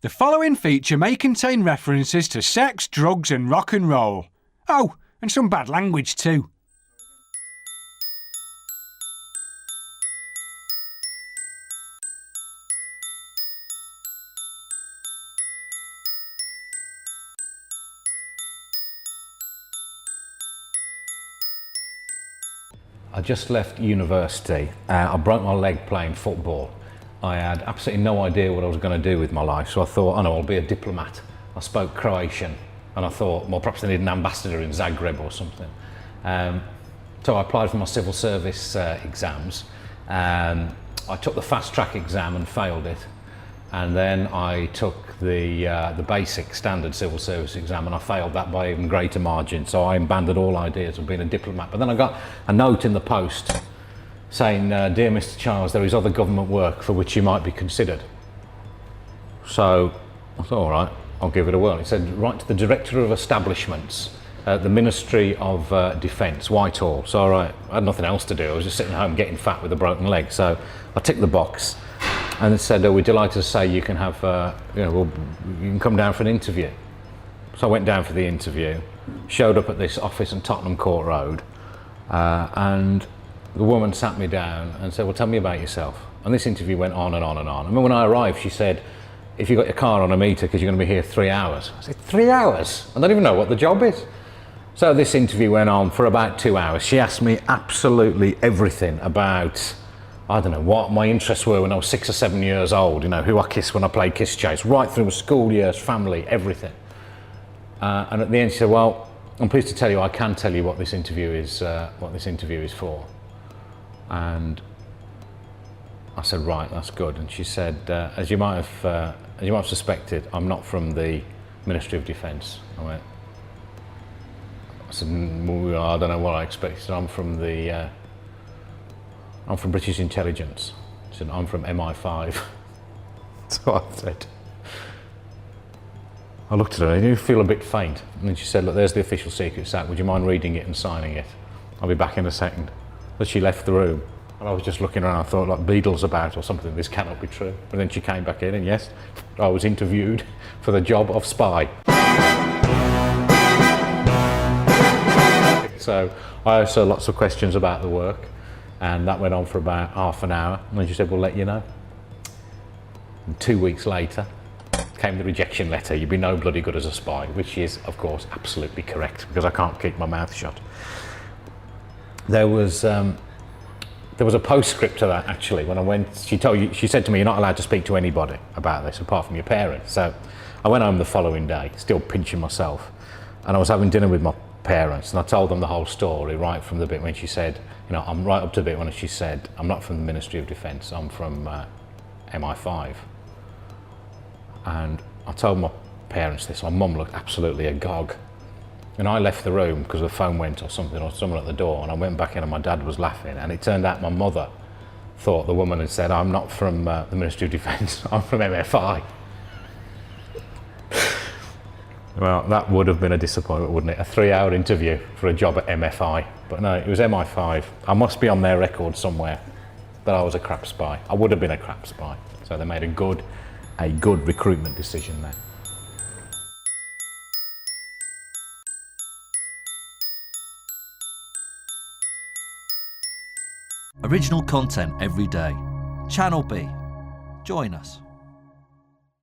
The following feature may contain references to sex, drugs and rock and roll. Oh, and some bad language too. I just left university. I broke my leg playing football. I had absolutely no idea what I was going to do with my life, so I thought, oh no, I'll be a diplomat. I spoke Croatian, and I thought, well, perhaps I need an ambassador in Zagreb or something. So I applied for my civil service exams. I took the fast track exam and failed it. And then I took the basic standard civil service exam and I failed that by even greater margin. So I abandoned all ideas of being a diplomat. But then I got a note in the post saying, dear Mr. Chiles, there is other government work for which you might be considered. So I thought, all right, I'll give it a whirl. It said, write to the Director of Establishments at the Ministry of Defence, Whitehall. So all right, I had nothing else to do. I was just sitting at home getting fat with a broken leg. So I ticked the box. And it said, oh, we're delighted to say you can have, you can come down for an interview. So I went down for the interview, showed up at this office in Tottenham Court Road, and the woman sat me down and said, well, tell me about yourself. And this interview went on and on and on. I mean, when I arrived, she said, if you got your car on a meter, because you're going to be here 3 hours. I said, 3 hours? I don't even know what the job is. So this interview went on for about 2 hours. She asked me absolutely everything about, I don't know, what my interests were when I was 6 or 7 years old, you know, who I kissed when I played kiss chase, right through school years, family, everything. And at the end she said, well, I'm pleased to tell you I can tell you what this interview is for. And I said, right, that's good. And she said, as you might have suspected, I'm not from the Ministry of Defence. I said, well, I don't know what I expected. She said, I'm from British intelligence. She said, I'm from MI5. So I said, I looked at her and I feel a bit faint. And then she said, look, there's the official Secrets Act. Would you mind reading it and signing it? I'll be back in a second. But she left the room. And I was just looking around, I thought like Beatles about or something, this cannot be true. And then she came back in and yes, I was interviewed for the job of spy. So I asked her lots of questions about the work. And that went on for about half an hour. And then she said, we'll let you know. And 2 weeks later came the rejection letter. You'd be no bloody good as a spy, which is, of course, absolutely correct because I can't keep my mouth shut. There was a postscript to that, actually. When I went, she said to me, you're not allowed to speak to anybody about this apart from your parents. So I went home the following day, still pinching myself. And I was having dinner with my parents and I told them the whole story right from the bit when she said, you know, I'm right up to the bit when she said, I'm not from the Ministry of Defence, I'm from MI5. And I told my parents this, my mum looked absolutely agog. And I left the room because the phone went or something, or someone at the door, and I went back in and my dad was laughing. And it turned out my mother thought the woman had said, I'm not from the Ministry of Defence, I'm from MFI. Well, that would have been a disappointment, wouldn't it? A 3-hour interview for a job at MFI. But no, it was MI5. I must be on their record somewhere that I was a crap spy. I would have been a crap spy. So they made a good recruitment decision there. Original content every day. Channel B. Join us.